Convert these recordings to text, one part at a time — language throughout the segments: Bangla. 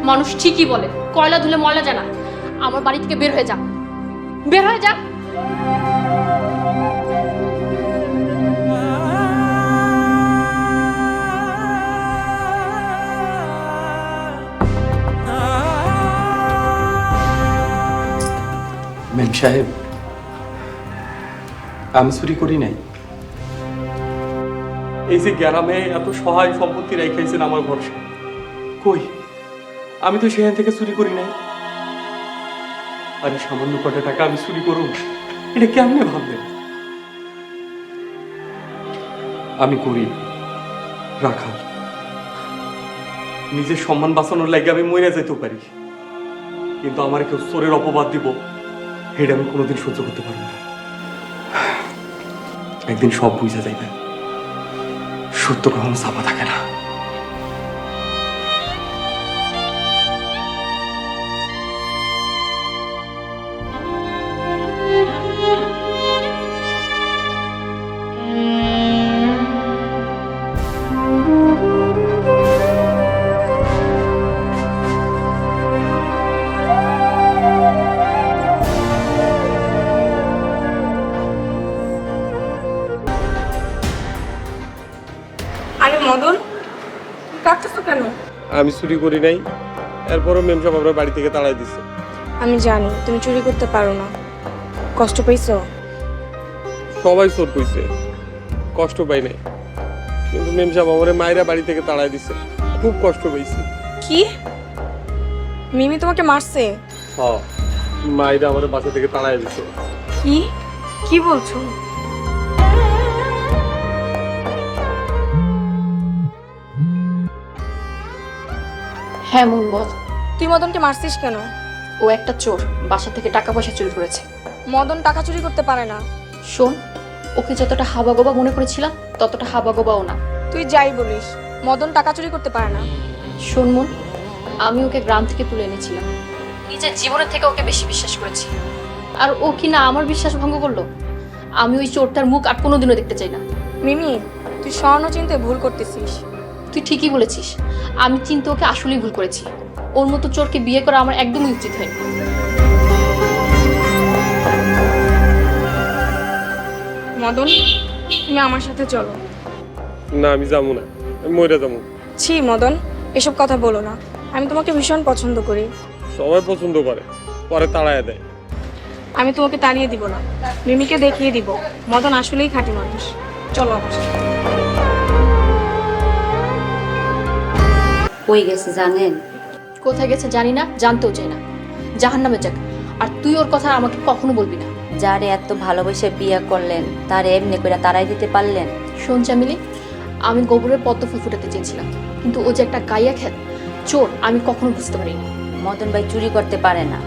মানুষ ঠিকই বলে, কয়লা ধুলে ময়লা যায় না। আমার বাড়ি থেকে বের হয়ে যা, বের হয়ে যা। মেম সাহেব, আমি চুরি করি নাই। এই যে গ্রামে এত সহায় সম্পত্তি রেখেছেন আমার ভরসা, কই আমি তো সেখান থেকে চুরি করি নাই। আরে সামান্য কটা টাকা আমি চুরি করুন, এটা কেমনে ভাবলেন? আমি করি রাখাল, নিজের সম্মান বাঁচানোর লাগে আমি মরে যেতে পারি, কিন্তু আমার কেউ চোরের অপবাদ দিব এটা আমি কোনোদিন সহ্য করতে পারবো না। একদিন সব বুঝা যাইবে, সত্য কখনো চাপা থাকে না। আরে মদন, কাঁদতেছো কেন? আমি চুরি করি নাই, এরপরও মেম সাহেব আপনার বাড়ি থেকে তাড়াই দিচ্ছে। আমি জানি তুমি চুরি করতে পারো না। কষ্ট পাইছো? সবাই চোর কইছে, কষ্ট পাই নাই, কিন্তু মেম সাহেব আমার মায়েরা বাড়ি থেকে তাড়াই দিচ্ছে, খুব কষ্ট পাইছি। কি? মিমি তোমাকে মারছে? হ্যাঁ, মায়েরা আমার বাসা থেকে তাড়াই দিচ্ছে। কি কি বলছো? হ্যাঁ মন বল। তুই মদনকে মারছিস কেন? ও একটা চোর, বাসা থেকে টাকা পয়সা চুরি করেছে। মদন টাকা চুরি করতে পারে না। শোন, ওকে যতটা হাবাগোবা মনে করেছিলাম ততটা হাবাগোবাও না। তুই যাই বলিস, মদন টাকা চুরি করতে পারে না। শোন মন, আমি ওকে গ্রাম থেকে তুলে এনেছিলাম, নিজের জীবনের থেকে ওকে বেশি বিশ্বাস করেছি, আর ও কি না আমার বিশ্বাস ভঙ্গ করলো। আমি ওই চোরটার মুখ আর কোনোদিনও দেখতে চাই না। মিমি, তুই স্বর্ণ চিনতে ভুল করতেছিস। তুই ঠিকই বলেছিস, আমি চিন্তা ওকে আসলেই ভুল করেছি। ওর মতো চোরকে বিয়ে করা আমার একদমই উচিত হয়নি। মদন, তুমি আমার সাথে চলো। না, আমি যাবো না, আমি মরে যাবো। ছি মদন, এসব কথা বলো না। আমি তোমাকে ভীষণ পছন্দ করি। সবাই পছন্দ করে, পরে তাড়ায় দেয়। আমি তোমাকে তাড়িয়ে দিব না, মিমিকে দেখিয়ে দিব মদন আসলেই খাঁটি মানুষ। চলো আমার সাথে। কই গেছে জানেন? কোথায় গেছে জানি না, জানতেও চাই না। জাহান্নামে যাক, আর তুই ওর কথা আমাকে কখনো বলবি না। যারে এত ভালোবেসে বিয়ে করলেন তারে এমনি করে তাড়াই দিতে পারলেন? শোন চামিলি, আমি গোবরের পদ্ম ফুল ফুটাতে চেয়েছিলাম, কিন্তু ও যে একটা গাইয়া খ্যাত চোর আমি কখনো বুঝতে পারিনি। মদন ভাই চুরি করতে পারে না,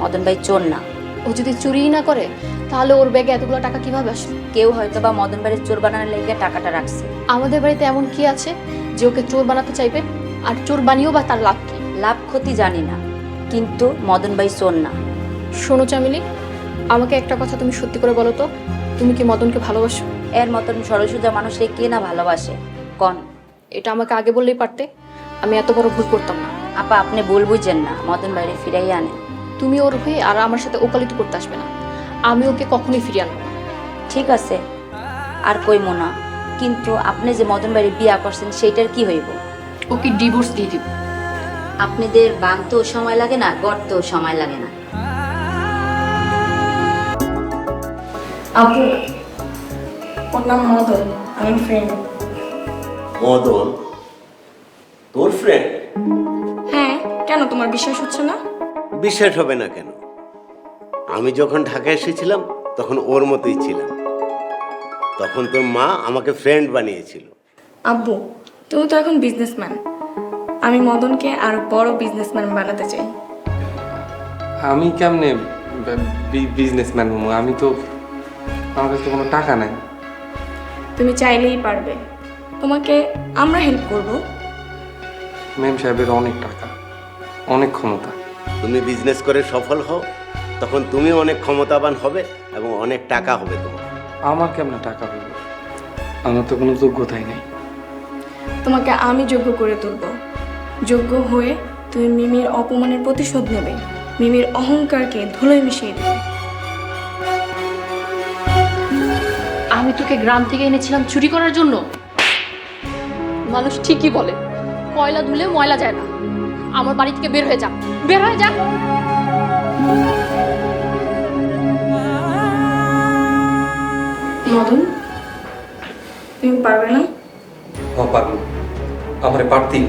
মদন ভাই চোর না। ও যদি চুরিই না করে তাহলে ওর ব্যাগে এতগুলো টাকা কিভাবে আসলো? কেউ হয়তো বা মদন ভাইয়ের চোর বানানোর লেগে টাকাটা রাখছে। আমাদের বাড়িতে এমন কি আছে যে ওকে চোর বানাতে চাইবে? আর চোর বানিয়েও বা তার লাভ কি? লাভ ক্ষতি জানি না, কিন্তু মদন ভাই চোর না। শোনো চামিলি, আমাকে একটা কথা তুমি সত্যি করে বলো তো, তুমি কি মদনকে ভালোবাসো? এর মতন সরসোজা মানুষে কে না ভালোবাসে কন? এটা আমাকে আগে বললেই পারতে, আমি এত বড় ভুল করতাম না। আপা আপনি ভুল বুঝছেন না, মদন ভাইরে ফিরাই আনে। তুমি ওর হয়ে আর আমার সাথে ওকালিত করতে আসবে না, আমি ওকে কখনোই ফিরিয়ে আনবো না। ঠিক আছে, আর কই মোনা, কিন্তু আপনি যে মদন ভাইরে বিয়া করছেন সেইটার কি হইব? ওকে ডিভোর্স দিয়ে দিব। আপনাদের ভাঙতেও সময় লাগে না, গড়তেও সময় লাগে না। আপু, ওর নাম মদন, আমার ফ্রেন্ড। মদন তোর ফ্রেন্ড? হ্যাঁ, কেন তোমার বিশ্বাস হচ্ছে না? বিশ্বাস হবে না কেন? আমি যখন ঢাকা এসেছিলাম তখন ওর মতোই ছিলাম, তখন তোর মা আমাকে ফ্রেন্ড বানিয়েছিল। আব্বু, তুমি তো এখন বিজনেসম্যান, আমি মদনকে আরো বড় বিজনেসম্যান বানাতে চাই। আমি কেমনে বিজনেসম্যান হবো? আমি তো, আমার কাছে তো কোনো টাকা নাই। তুমি চাইলেই পারবে, তোমাকে আমরা হেল্প করব। মেম সাহেবের অনেক টাকা, অনেক ক্ষমতা। তুমি বিজনেস করে সফল হও, তখন তুমি অনেক ক্ষমতাবান হবে এবং অনেক টাকা হবে তোমার। আমার কেমনে টাকা হইব? আমার তো কোনো যোগ্যতাই নেই। তোমাকে আমি যোগ্য করে তুলব, যোগ্য হয়ে তুমি মিমির অপমানের প্রতিশোধ নেবে, মিমির অহংকারকে ধুলোয় মিশিয়ে দেবে। আমি তোকে গ্রাম থেকে এনেছিলাম চুরি করার জন্য? মানুষ ঠিকই বলে কয়লা ধুলে ময়লা যায় না। আমার বাড়ি থেকে বের হয়ে যা, বের হয়ে যা। মদন, তুমি পারবে না? পারবো, আমারে পারতেই।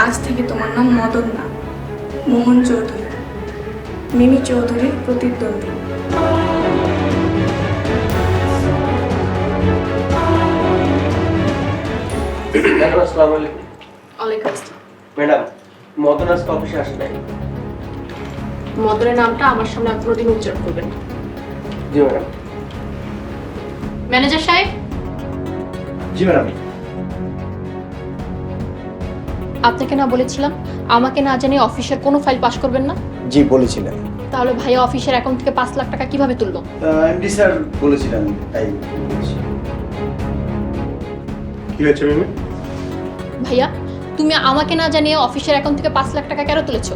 আজ থেকে তোমার নাম মদন না, মোহন চৌধুরী, মিমি চৌধুরীর প্রতিদ্বন্দ্বী। আসসালামু আলাইকুম। ওয়ালাইকুম আসসালাম। ম্যাডাম, মদন আজকে অফিসে আসে নাই। মদনের নামটা আমার সামনে আর কোনোদিন উচ্চারণ করবেন না। জি ম্যাডাম। ম্যানেজার সাহেব, জি ম্যাডাম। আপনাকে না বলেছিলাম আমাকে না জানিয়ে অফিসের কোনো ফাইল পাস করবেন না? জি বলেছিলেন। তাহলে ভাইয়া অফিসের অ্যাকাউন্ট থেকে 5 লাখ টাকা কিভাবে তুললো? এমডি স্যার বলেছিলেন তাই। কি হয়েছে মিমি? ভাইয়া, তুমি আমাকে না জানিয়ে অফিসের অ্যাকাউন্ট থেকে 5 লাখ টাকা কেন তুলেছো?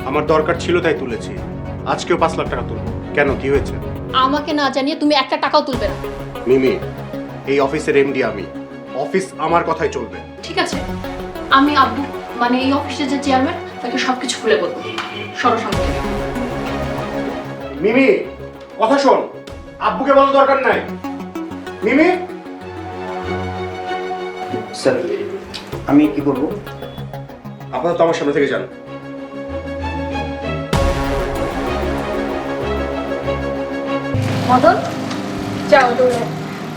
আমার দরকার ছিল তাই তুলেছি। আজকেও 5 লাখ টাকা তুলবো। কেন, কি হয়েছে? আমাকে না জানিয়ে তুমি একটা টাকাও তুলবে না। মিমি, এই অফিসের এমডি আমি। অফিস আমার কথাই চলবে। ঠিক আছে, আমি আব্বু মানে এই অফিসের যে চেয়ারম্যান তাকে সবকিছু খুলে বলবো। সরসঙ্গে মিমি, কথা শোন। আব্বুকে বলার দরকার নাই। মিমি, স্যার আমি কি করব? আপাতত আমার সামনে থেকে যান। মদন, যাও দৌড়ে,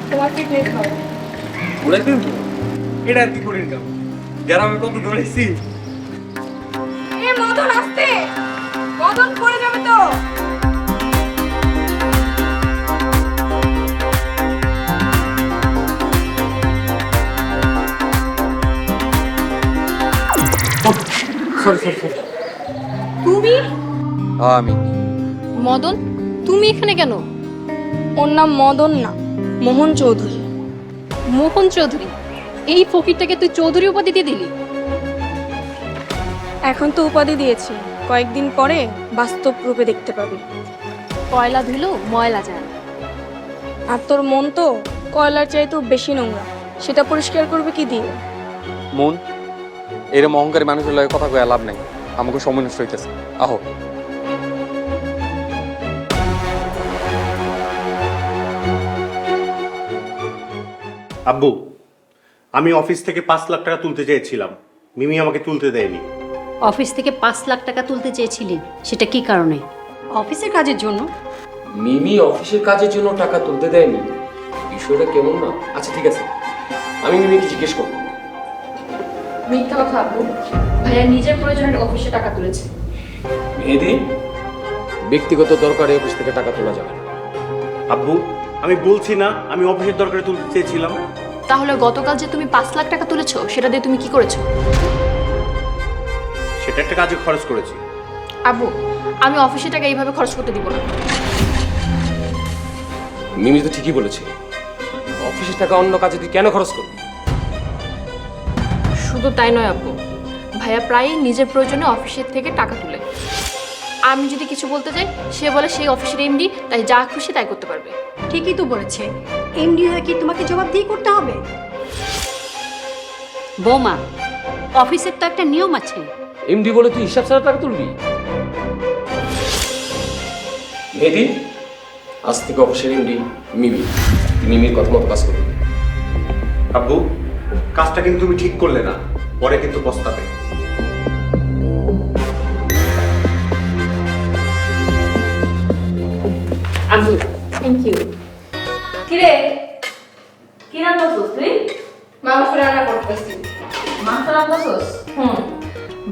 তোমার পিকনিক খাও। ওরা কিন্তু এটা আর কি করি না, গ্রামে কত দৌড়েছি। এ মদন, আসতে, মদন পড়ে যাবে তো। সরি। তুমি? আমি মদন, তুমি এখানে কেন? ওর নাম মদন না, মোহন চৌধুরী। মোহন চৌধুরী? এই ফকিরটাকে তুই চৌধুরী উপাধি দিয়ে দিলি? এখন তো উপাধি দিয়েছি, কয়েকদিন পরে বাস্তব রূপে দেখতে পাবি। কয়লা ধুলো ময়লা যায় না। আর তোর মন তো কয়লার চাইতেও বেশি নোংরা, সেটা পরিষ্কার করবে কি দিয়ে? মন, এরম অহংকারী মানুষের লগে কথা কয়ে লাভ নাই। আমাকে সময় নষ্ট হইতেছে। আহো। আব্বু, আমি অফিস থেকে 5 লাখ টাকা তুলতে চেয়েছিলাম। মিমি আমাকে তুলতে দেয়নি। অফিস থেকে 5 লাখ টাকা তুলতে চেয়েছিলেন, সেটা কি কারণে? অফিসের কাজের জন্য? মিমি অফিসের কাজের জন্য টাকা তুলতে দেয়নি, বিষয়টা কেমন না? আচ্ছা ঠিক আছে, আমি মিমিকে জিজ্ঞেস করব। মিথ্যা কথা আব্বু, ভাইয়া নিজের প্রয়োজনে অফিসে টাকা তুলেছে। মেহেদি, ব্যক্তিগত দরকারে অফিস থেকে টাকা তোলা যাবে না। আব্বু, আমি বলছি না আমি অফিসের দরকারে তুলতে চেয়েছিলাম। তাহলে গতকাল যে তুমি 5 লাখ টাকা তুলেছো সেটা দিয়ে তুমি কি করেছো? সেটা একটা কাজে খরচ করেছি। আব্বু, আমি অফিসে টাকা এইভাবে খরচ করতে দিব না। মিমি তো ঠিকই বলেছে, অফিসের টাকা অন্য কাজে তুই কেন খরচ করবি? শুধু তাই নয় আব্বু, ভাইয়া প্রায়ই নিজের প্রয়োজনে অফিসের থেকে টাকা তুলে। আমি যদি কিছু বলতে যাই সে বলে সেই অফিসের এমডি, তাই যা খুশি তাই করতে পারবে। ঠিকই তো বলেছে, এমডি হয়ে কি তোমাকে জবাবদিহি করতে হবে? বৌমা, অফিসের তো একটা নিয়ম আছে। এমডি বলে তুই হিসাব ছাড়া টাকা তুলবি? মেহেদি, আজ থেকে অফিসের এমডি মিমি, তুই মিমির কথা মতো কাজ করবি। আব্বু, কাজটা কিন্তু তুমি ঠিক করলে না, পরে কিন্তু পস্তাবে। আব্বু, থ্যাংক ইউ। কিরে, কি রান্না করছিস তুই? মাংস রান্না করতেছি। মাংস রান্না করছিস?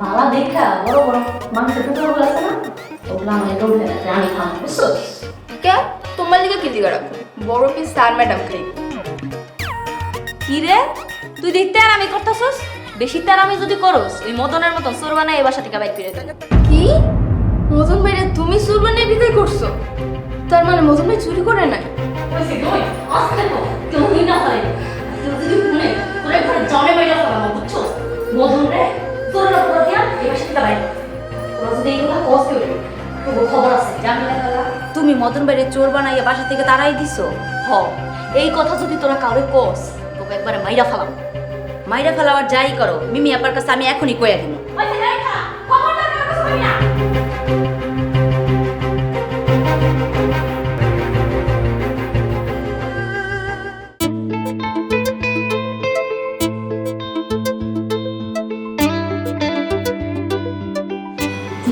ভালো দেখা বড় বড় মাংস টুকরোগুলো আছে না, ওগুলো আমি একদম রানি খাম, বুঝছিস? কে তোমার লিগে কি দিগা রাখো? বড় পিস স্যার ম্যাডাম খাই। কি রে, তুই দেখতে আর আমি করতেছস? বেশি তার আমি যদি করস ওই মদনের মতন চোর বানাই এই বাসা থেকে বাইর করে দেব। কি? মদন ভাইরে তুমি চুর বানিয়ে বিদায় করছো? তার মানে মদন ভাই চুরি করে নাই? কইছে কই আস্তে কো তুই না হয় তুই যদি শুনে তোরে ঘরে জনে বাইরে ফেলাবো, বুঝছস? মদন রে চোরের উপর দিয়া এই বাসা থেকে বাইরে তোরা যদি এইগুলা কষ্ট করে তবু খবর আছে জামিলা খালা তুমি মদন বাইরে চোর বানাইয়া বাসা থেকে তাড়াই দিছো হ এই কথা যদি তোরা কাউরে কস তোকে একবারে মাইরা ফেলাবার যাই করো মিমি আপার কাছে আমি এখনই কইয়া দিন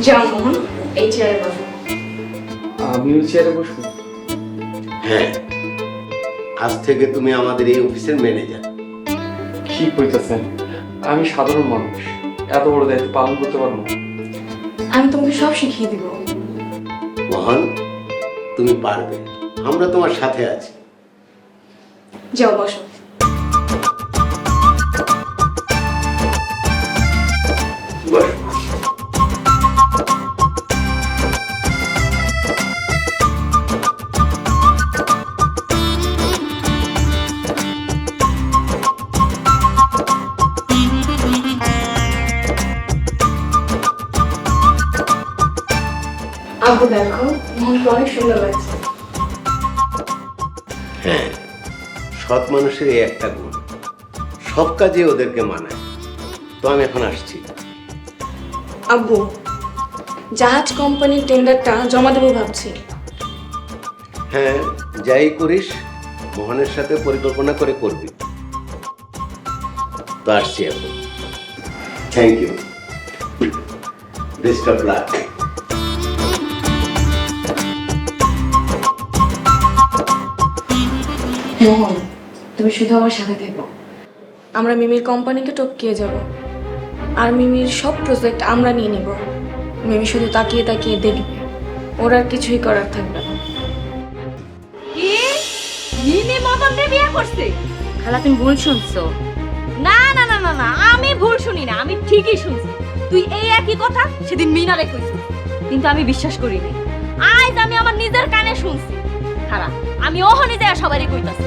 যাও মোহন, এই চেয়ারে বসো। আমিও চেয়ারে বসবো। হ্যাঁ, আজ থেকে তুমি আমাদের এই অফিসের ম্যানেজার। কি কইতাছেন? আমি সাধারণ মানুষ, এত বড় দায়িত্ব পালন করতে পারবো না। আমি তোমাকে সব শিখিয়ে দিব। মোহন, তুমি পারবে, আমরা তোমার সাথে আছি। যাও বসো। বস। আব্বু দেখো, মোহনকে অনেক সুন্দর লাগছে। হ্যাঁ, সৎ মানুষের এই একটা গুণ, সব কাজে ওদেরকে মানায়। তো আমি এখন আসছি। আব্বু, জাহাজ কোম্পানির টেন্ডারটা জমা দেবো ভাবছি। হ্যাঁ, যাই করিস মোহনের সাথে পরিকল্পনা করে করবি। তো আসছি এখন। Thank you, best of luck. Mohan, তুমি শুধু আমার সাথে থেকো। আমরা মিমির কোম্পানিকে টপকিয়ে যাব, আর মিমির সব প্রজেক্ট আমরা নিয়ে নিব। মিমি শুধু তাকিয়ে তাকিয়ে দেখবে, ওর আর কিছুই করার থাকবে না। কি মিমি মদনকে বিয়ে করছে? খালা তুমি ভুল শুনছো। না না না না না, আমি ভুল শুনি না, আমি ঠিকই শুনছি। তুই এই একই কথা সেদিন মিনারে কইছিস, কিন্তু আমি বিশ্বাস করি নাই। আজ আমি আমার নিজের কানে শুনছি। খালা আমি ওহনি যায় সবারই কইতাছি।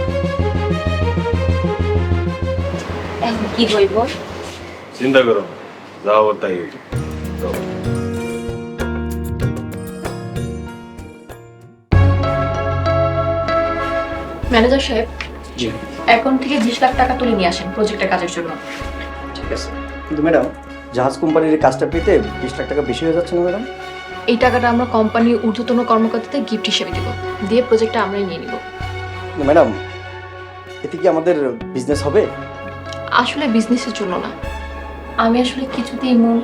এখন কি হইব? চিন্তা করো, যাও তাই। ম্যানেজার সাহেব, জি, অ্যাকাউন্ট থেকে 20 লাখ টাকা তুলে নিয়ে আসেন প্রজেক্টের কাজের জন্য। ঠিক আছে। কিন্তু ম্যাডাম, জাহাজ কোম্পানির এই কাজটা পেতে 20 লাখ টাকা বেশি হয়ে যাচ্ছে না ম্যাডাম? এই টাকাটা আমরা কোম্পানির ঊর্ধ্বতন কর্মকর্তাদের গিফট হিসেবে দিব, দিয়ে প্রজেক্টটা আমরাই নিয়ে নিব। ম্যাডাম, এতে কি আমাদের বিজনেস হবে? আসলে বিজনেসের জন্য না, আমি আসলে কিছুতেই মন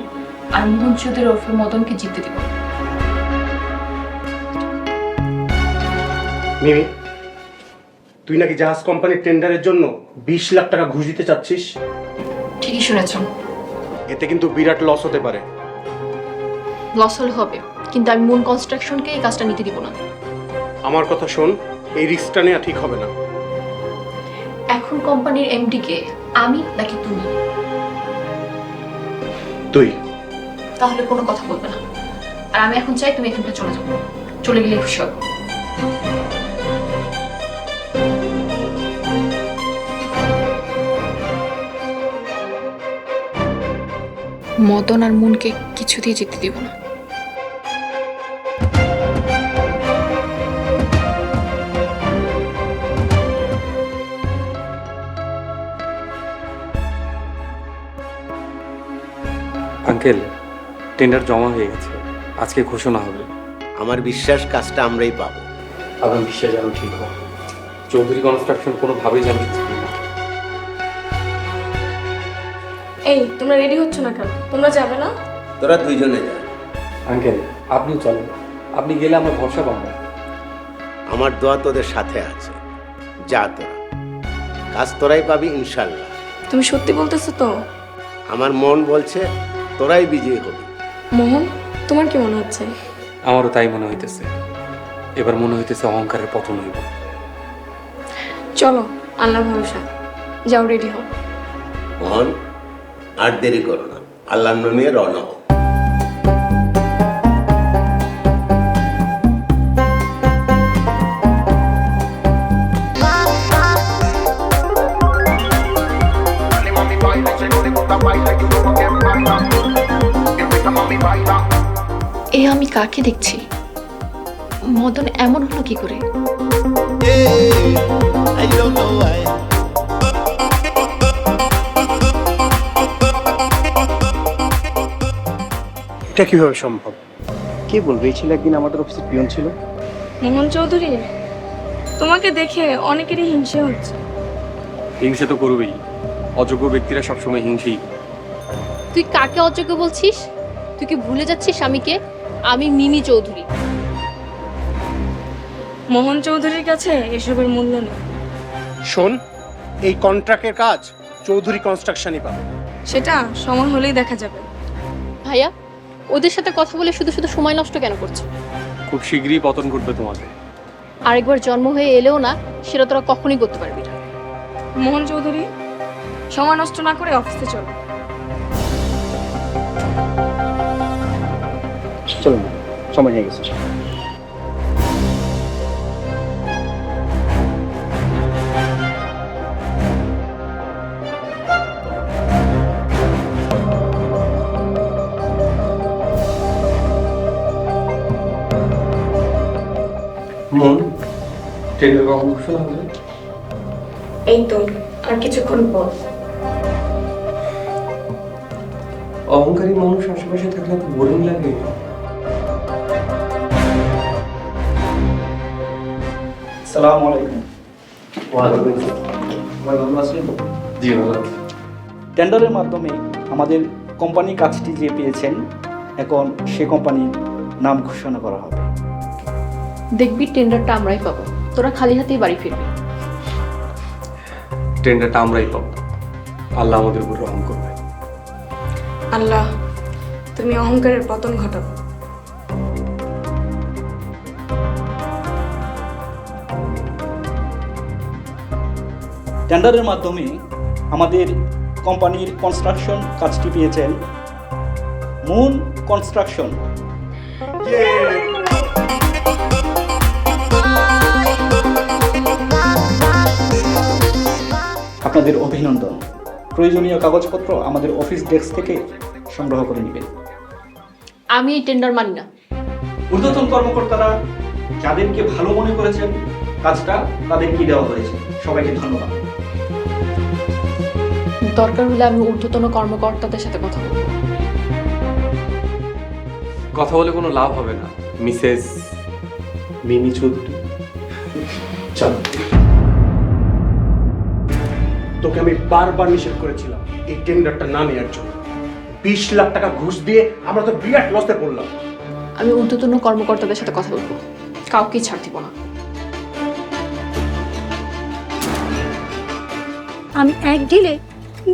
আর মোহন চৌধুরী ওরফে মদনকে জিততে দিব। মিমি, তুই নাকি জাহাজ কোম্পানির টেন্ডারের জন্য 20 লাখ টাকা ঘুষ দিতে চাচ্ছিস? ঠিকই শুনেছেন। এতে কিন্তু বিরাট লস হতে পারে। লস হলে হবে, কিন্তু আমি মুন কনস্ট্রাকশনকে এই কাজটা নিতে দিব না। আমার কথা শোন, এই রিস্কটা নেওয়া ঠিক হবে না। এখন কোম্পানির এমডি কে, আমি নাকি তুমি? তুই। তাহলে কোনো কথা বলবে না। আর আমি এখন চাই তুমি এখান থেকে চলে যাবো, চলে গেলে খুশি হব। মদন আর মুনকে কিছুতেই যেতে দিব না। আঙ্কেল, টেন্ডার জমা হয়ে গেছে, আজকে ঘোষণা হবে। আমার বিশ্বাস কাজটা আমরাই পাবো। আমার বিশ্বাস যেন ঠিক হয়। চৌধুরী কনস্ট্রাকশন কোনোভাবেই জানতে চাই না। এই, তোমরা রেডি হচ্ছ না কেন? তোমরা যাবে না? তোরা দুইজনে যা। আঙ্কেল, আপনিও চলেন, আপনি গেলে আমরা ভরসা পাবো। আমার দোয়া তোদের সাথে আছে। যা তোরা, কাজ তোরাই পাবি ইনশাল্লাহ। তুমি সত্যি বলতেছো তো? আমার মন বলছে তোরাই বিজয়ী হবি। মোহন, তোমার কি মনে হচ্ছে? আমারও তাই মনে হইতেছে। এবার মনে হইতেছে অহংকারের পতন হইব। চলো, আল্লাহ ভরসা। যাও, রেডি হও। মোহন, আর দেরি করো না, আল্লাহর নামে রওনা হও। Baila y se lo de boca baila y tú no me এ আমি কাকে দেখছি? মদন এমন হলো কি করে? এটা কিভাবে সম্ভব? কে বলবে এই ছেলে একদিন আমাদের অফিসের পিয়ন ছিল? মোহন চৌধুরী, তোমাকে দেখে অনেকেরই হিংসে হচ্ছে। হিংসে তো করবেই, অযোগ্য ব্যক্তিরা সবসময় হিংসেই। তুই কাকে অযোগ্য বলছিস? তুই কি ভুলে যাচ্ছিস আমি কে? আমি মিমি চৌধুরী। মোহন চৌধুরীর কাছে এসবের মূল্য নেই। শোন, এই কন্ট্রাক্টের কাজ চৌধুরী কনস্ট্রাকশনই পাবে। সেটা সময় হলেই দেখা যাবে। ভাইয়া, ওদের সাথে কথা বলে শুধু শুধু সময় নষ্ট কেন করছো? খুব শীঘ্রই পতন ঘটবে তোমাদের। আরেকবার জন্ম হয়ে এলেও না, সেটা তোরা কখনোই করতে পারবি না। মোহন চৌধুরী, সময় নষ্ট না করে অফিসে চলো। চলুন, সময় হয়ে গেছে। মন, ট্রেনের কখন ঘোষণা হবে? এই তো আর কিছুক্ষণ পর। অহংকারী মানুষ আশেপাশে থাকলে তো বোরিং লাগে। আসসালামু আলাইকুম। জি ভালো। টেন্ডারের মাধ্যমে আমাদের কোম্পানির কাজটি যে পেয়েছেন, এখন সে কোম্পানির নাম ঘোষণা করা হবে। দেখবি টেন্ডারটা আমরাই পাবো, তোরা খালি হাতেই বাড়ি ফিরবি। ট্রেনটা আমরাই পাবো। আল্লাহ আমাদের উপর রহম করবে। আল্লাহ, তুমি অহংকারের পতন ঘটাও। টেন্ডারের মাধ্যমে আমাদের কোম্পানির কনস্ট্রাকশন কাজটি পেয়েছেন মুন কনস্ট্রাকশন। আপনাদের অভিনন্দন। প্রয়োজনীয় কাগজপত্র আমাদের অফিস ডেস্ক থেকে সংগ্রহ করে নেবেন। আমি এই টেন্ডার মানি না। ঊর্ধ্বতন কর্মকর্তারা যাদেরকে ভালো মনে করেছেন কাজটা তাদেরকে দেওয়া হয়েছে। সবাইকে ধন্যবাদ। দরকার হলে আমি ঊর্ধ্বতন কর্মকর্তাদের সাথে কথা বলবো। কথা বলে কোনো লাভ হবে না, মিসেস মিমি চৌধুরী। চল, তোকে আমি বারবার নিষেধ করেছিলাম এই টেন্ডারটা না নেওয়ার জন্য। 20 লাখ টাকা ঘুষ দিয়ে আমরা তো বিরাট লসে পড়লাম। আমি ঊর্ধ্বতন কর্মকর্তাদের সাথে কথা বলবো, কাউকেই ছাড় দিব না। আমি এক ঢিলে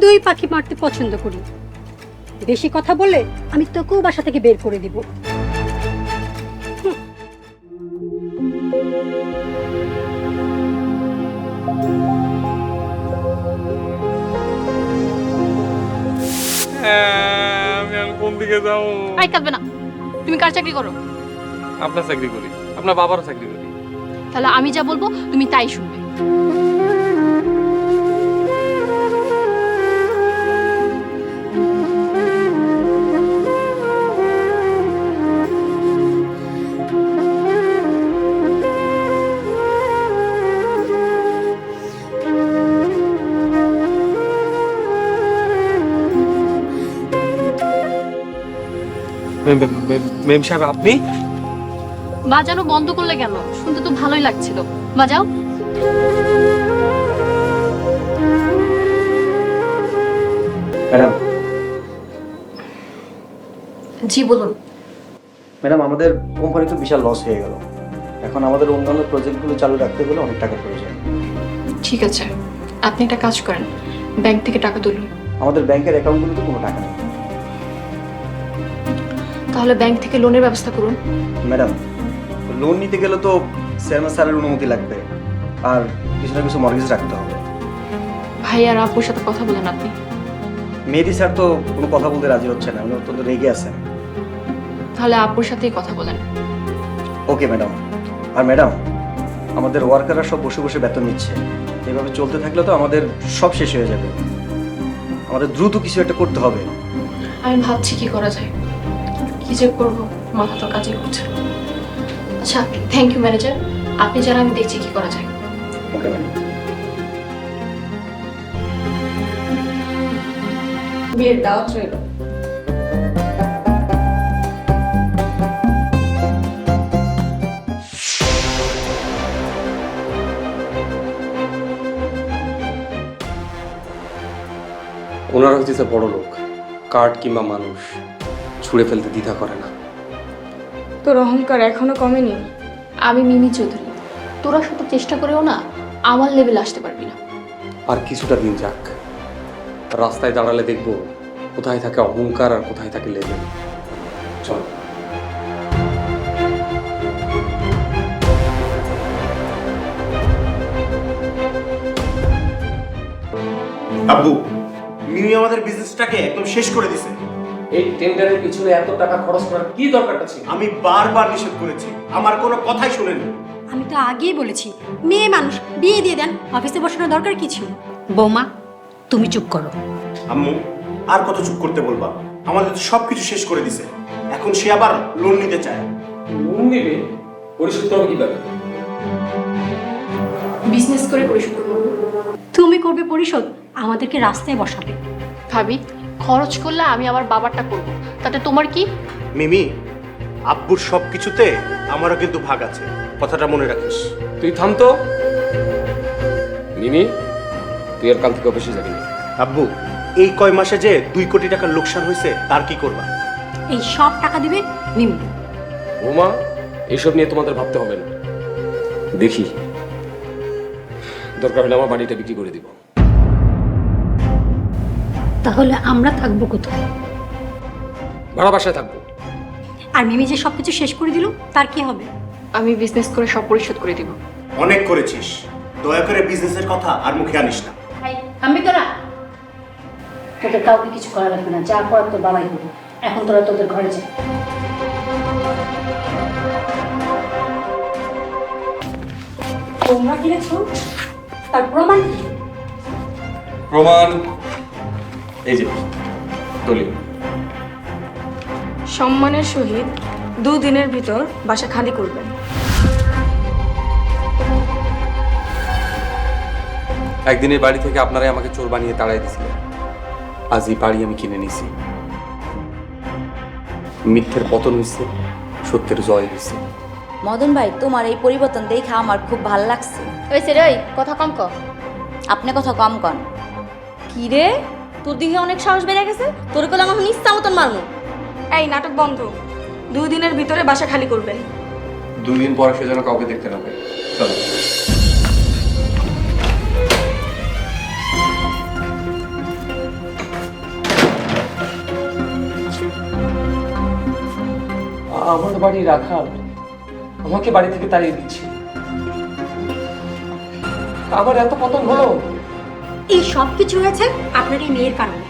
2 পাখি মারতে পছন্দ করি। বেশি কথা বললে আমি তোকেও বাসা থেকে বের করে দিব। আমি আর কোন দিকে যাবো? আই কাঁদবে না। তুমি কার চাকরি করো? আপনার চাকরি করি, আপনার বাবারও চাকরি করি। তাহলে আমি যা বলবো তুমি তাই শুনবে। মেম সাহেব, আপনি? বাজানো বন্ধ করলে কেন? শুনতে তো ভালোই লাগছিল, বাজাও। ম্যাডাম। জি বলুন। ম্যাডাম, আমাদের কোম্পানি তো বিশাল লস হয়ে গেল। এখন আমাদের অন্যান্য প্রজেক্টগুলো চালু রাখতে গেলে অনেক টাকা প্রয়োজন। ঠিক আছে, আপনি একটা কাজ করেন, ব্যাংক থেকে টাকা তুলুন। আমাদের ব্যাংকের অ্যাকাউন্টগুলোতে কোনো টাকা নেই। তাহলে ব্যাংক থেকে লোনের ব্যবস্থা করুন। ম্যাডাম, লোন নিতে গেলে তো চেয়ারম্যান স্যারের অনুমতি লাগবে, আর কিছু না কিছু মর্গেজ রাখতে হবে। ভাই আর আপুর সাথে কথা বলেন আপনি। মেহেদি স্যার তো কোনো কথা বলতে রাজি হচ্ছে না, উনি অত্যন্ত রেগে আছেন। তাহলে আপুর সাথেই কথা বলেন। Okay madam. আর ম্যাডাম, আমাদের ওয়ার্কাররা সব বসে বসে বেতন নিচ্ছে। এভাবে চলতে থাকলে তো আমাদের সব শেষ হয়ে যাবে। আমাদের দ্রুত কিছু একটা করতে হবে। আমি ভাবছি কি করা যায়। কি যে করবো, মাথা তো কাজই করছে। আচ্ছা, থ্যাংক ইউ ম্যানেজার, আপনি জানেন আমি দেখছি কি করা যায়। Okay madam. বিয়ের দাওয়াত রইল। ওনারা হচ্ছে বড় লোক, কার্ড কিংবা মানুষ ছুঁড়ে ফেলতে দ্বিধা করে না। তোর অহংকার এখনো কমেনি। আমি মিমি চৌধুরী, তোরা শুধু চেষ্টা করেও না আমার লেভেলে আসতে পারবি না। আর কিছুটা দিন যাক, রাস্তায় দাঁড়ালে দেখবো কোথায় থাকে অহংকার আর কোথায় থাকে লেভেল। চল। আব্বু, মিমি আমাদের বিজনেসটাকে একদম শেষ করে দিছে। এই টেন্ডারের পিছনে এত টাকা খরচ করার কি দরকারটা ছিল? আমি বারবার নিষেধ করেছি, আমার কোনো কথাই শুনেনি। আমি তো আগেই বলেছি মেয়ে মানুষ, বিয়ে দিয়ে দেন, অফিসে বসানোর দরকার কি ছিল? বৌমা তুমি চুপ করো। আম্মু, আর কত চুপ করতে বলবা? আমাদের তো সবকিছু শেষ করে দিছে, এখন সে আবার লোন নিতে চায়। লোন দিবে? পরিশোধ করবে কিভাবে? বিজনেস করে পরিশোধ করবো। তুমি করবে পরিশোধ, আমাদেরকে রাস্তায় বসাবে। ভাবি, খরচ করলে আমি আমার বাবারটা করব, তাতে তোমার কি? মিমি, আব্বুর সব কিছুতে আমারও কিন্তু ভাগ আছে, কথাটা মনে রাখিস। তুই থাম তো। মিমি, তুই আর কাল থেকে অফিসে যাবি না। আব্বু, এই কয় মাসে যে 2 কোটি টাকার লোকসান হয়েছে, তার কি করবা? এই সব টাকা দিবে মিমি। বৌমা, এইসব নিয়ে তোমাদের ভাবতে হবে না। দেখি, দরকার হলে আমার বাড়িটা বিক্রি করে দিব। তাহলে আমরা থাকবো কোথায়? ভাড়া বাসায় থাকবো। আর মিমি যে সবকিছু শেষ করে দিল, তার কি হবে? আমি বিজনেস করে সব পরিশোধ করে দিব। অনেক করেছিস, দয়া করে বিজনেসের কথা আর মুখে আনিস না। আমি তো না, তোদের কাউকে কিছু করা লাগবে না, যা করার তোর বাবাই করবে। এখন তোরা তোদের ঘরে যা। তোমরা কিনেছো, তার প্রমাণ কি? প্রমাণ এই যে দলিল। সম্মানের সহিত 2 দিনের ভিতর বাসা খালি করবেন। একদিনের বাড়ি থেকে আপনারাই আমাকে চোর বানিয়ে তাড়াই দিয়েছিলেন, আজ এই বাড়ি আমি কিনে নিছি। মিথ্যের পতন হয়েছে, সত্যের জয় হয়েছে। মদন ভাই, তোমার এই পরিবর্তন দেখে আমার খুব ভালো লাগছে। ওই সে রে, কথা কম ক। আপনি কথা কম কন। কি রে, তোর দিকে অনেক সাহস বেড়ে গেছে। তোর কলে আমার ইচ্ছা মতন মারমু। এই নাটক বন্ধ, 2 দিনের ভিতরে বাসা খালি করবেন। 2 দিন পরে সে যেন কাউকে দেখতে না পায়। চলো। আমার বাড়ি রাখাল আমাকে বাড়ি থেকে তাড়িয়ে দিচ্ছে। আমার এত পতন হলো। এই সব কিছু হয়েছে আপনার এই মেয়ের কারণে।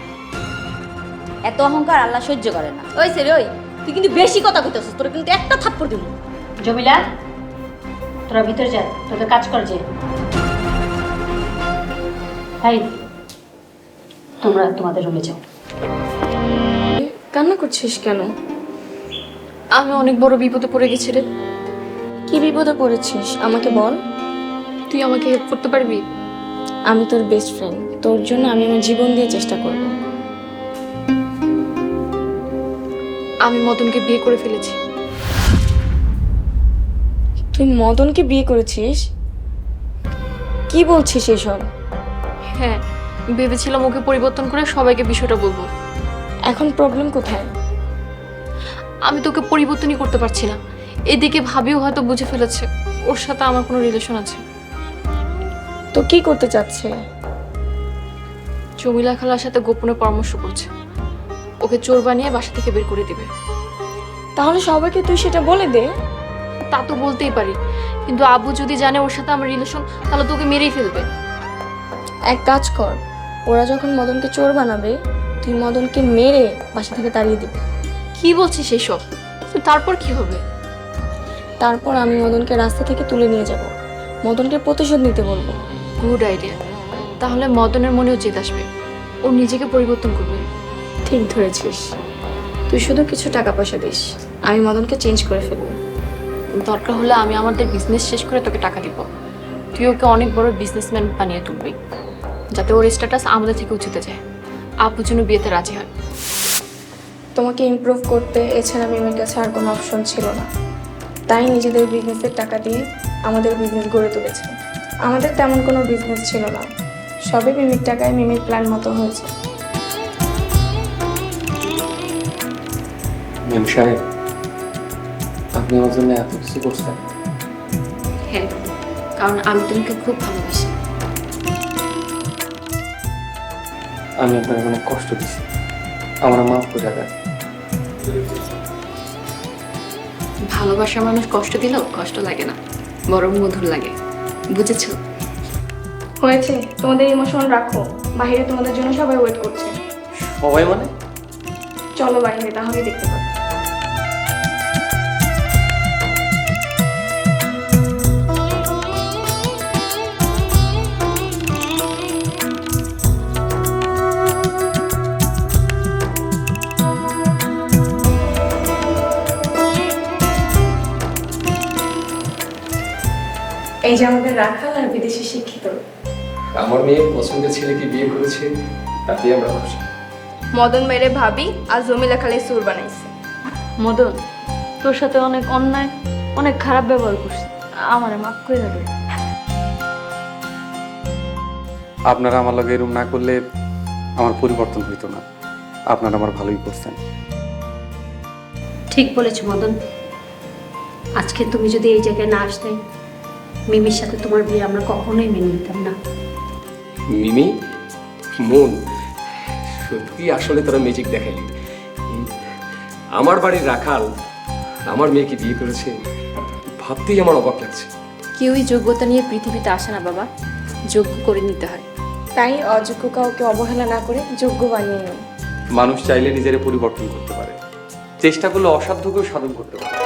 এত অহংকার আল্লাহ সহ্য করে না। ওই সে ওই, তুই কিন্তু বেশি কথা কইতেছিস। তোর কিন্তু একটা থাপ্পড় দিব। জমিলা, তোরা ভিতরে যা, তোদের কাজ কর যে। ভাই, তোমরা তোমাদের রুমে যাও। কান্না করছিস কেন? আমি অনেক বড় বিপদে পড়ে গেছি রে। কি বিপদে পড়েছিস আমাকে বল। তুই আমাকে হেল্প করতে পারবি? আমি তোর বেস্ট ফ্রেন্ড, তোর জন্য আমি আমার জীবন দিয়ে চেষ্টা করব। আমি মদনকে বিয়ে করে ফেলেছি। তুই মদনকে বিয়ে করেছিস? কি বলছিস এসব? হ্যাঁ, ভেবেছিলাম ওকে পরিবর্তন করে সবাইকে বিষয়টা বলবো। এখন প্রবলেম কোথায়? আমি তোকে পরিবর্তনই করতে পারছি না। এদিকে ভাবিও হয়তো বুঝে ফেলেছে ওর সাথে আমার কোনো রিলেশন আছে। তো কি করতে চাচ্ছে? জমিলা খালার সাথে গোপনে পরামর্শ করছে, ওকে চোর বানিয়ে বাসা থেকে বের করে দিবে। তাহলে সবাইকে তুই সেটা বলে দে। তা তো বলতেই পারি, কিন্তু আব্বু যদি জানে ওর সাথে আমার রিলেশন, তাহলে তোকে মেরেই ফেলবে। এক কাজ কর, ওরা যখন মদনকে চোর বানাবে, তুই মদনকে মেরে বাসা থেকে তাড়িয়ে দিবি। কি বলছিস এসব? তারপর কি হবে? তারপর আমি মদনকে রাস্তা থেকে তুলে নিয়ে যাব, মদনকে প্রতিশোধ নিতে বলবো। Good idea. তাহলে মদনের মনেও জেদ আসবে, ও নিজেকে পরিবর্তন করবে। ঠিক ধরেছিস। তুই শুধু কিছু টাকা পয়সা দিস, আমি মদনকে চেঞ্জ করে ফেলবো। দরকার হলে আমি আমাদের বিজনেস শেষ করে তোকে টাকা দিব। তুই ওকে অনেক বড় বিজনেসম্যান বানিয়ে তুলবি, যাতে ওর স্ট্যাটাস আমাদের থেকে উঁচুতে যায়, আপুর জন্য বিয়েতে রাজি হয়। তোমাকে ইমপ্রুভ করতে এছাড়া মিমির কাছে আর কোনো অপশন ছিল না, তাই নিজেদের বিজনেসের টাকা দিয়ে আমাদের বিজনেস গড়ে তুলেছে। আমাদের তেমন কোনো বিজনেস ছিল না, সবই মিমির টাকায় মিমির প্ল্যান মতো হয়েছে। মেম সাহেব, আপনি আমার জন্য এত কিছু করছেন। হ্যাঁ, কারণ আমি তোমাকে খুব ভালোবাসি। আমি আপনাকে অনেক কষ্ট দিচ্ছি, আমার মাফ করে দেন। ভালোবাসার মানুষ কষ্ট দিলেও কষ্ট লাগে না, বরং মধুর লাগে। বুঝেছো? হয়েছে, তোমাদের ইমোশন রাখো, বাইরে তোমাদের জন্য সবাই ওয়েট করছে। সবাই মানে? চলো বাইরে, তাহলে দেখতে পাবো। এই যে আমাদের রাখাল আর বিদেশি শিক্ষিত। আমার মেয়ে পছন্দের ছেলেকে বিয়ে করেছে, তাতে আমরা খুশি। মদন মেরে ভাবি আর জমিলা খালি সুর বানাইছে। মদন, তোর সাথে অনেক অন্যায়, অনেক খারাপ ব্যবহার করছে, আমারে মাফ করে দে। আপনারা আমার লগে এরকম না করলে আমার পরিবর্তন হইতো না। আপনারা আমার ভালোই করছেন। ঠিক বলেছো মদন, আজকে তুমি যদি এই জায়গায় না আসতে, মিমির সাথে তোমার বিয়ে আমরা কখনোই মেনে নিতাম না। মিমি, মন, সত্যি আসলে তোরা ম্যাজিক দেখালি। আমার বাড়ির রাখাল আমার মেয়েকে বিয়ে করেছে, ভাবতেই আমার অবাক লাগছে। কেউই যোগ্যতা নিয়ে পৃথিবীতে আসে না বাবা, যোগ্য করে নিতে হয়। তাই অযোগ্য কাউকে অবহেলা না করে যোগ্য বানিয়ে নিই। মানুষ চাইলে নিজের পরিবর্তন করতে পারে, চেষ্টা করলে অসাধ্যকেও সাধন করতে পারে।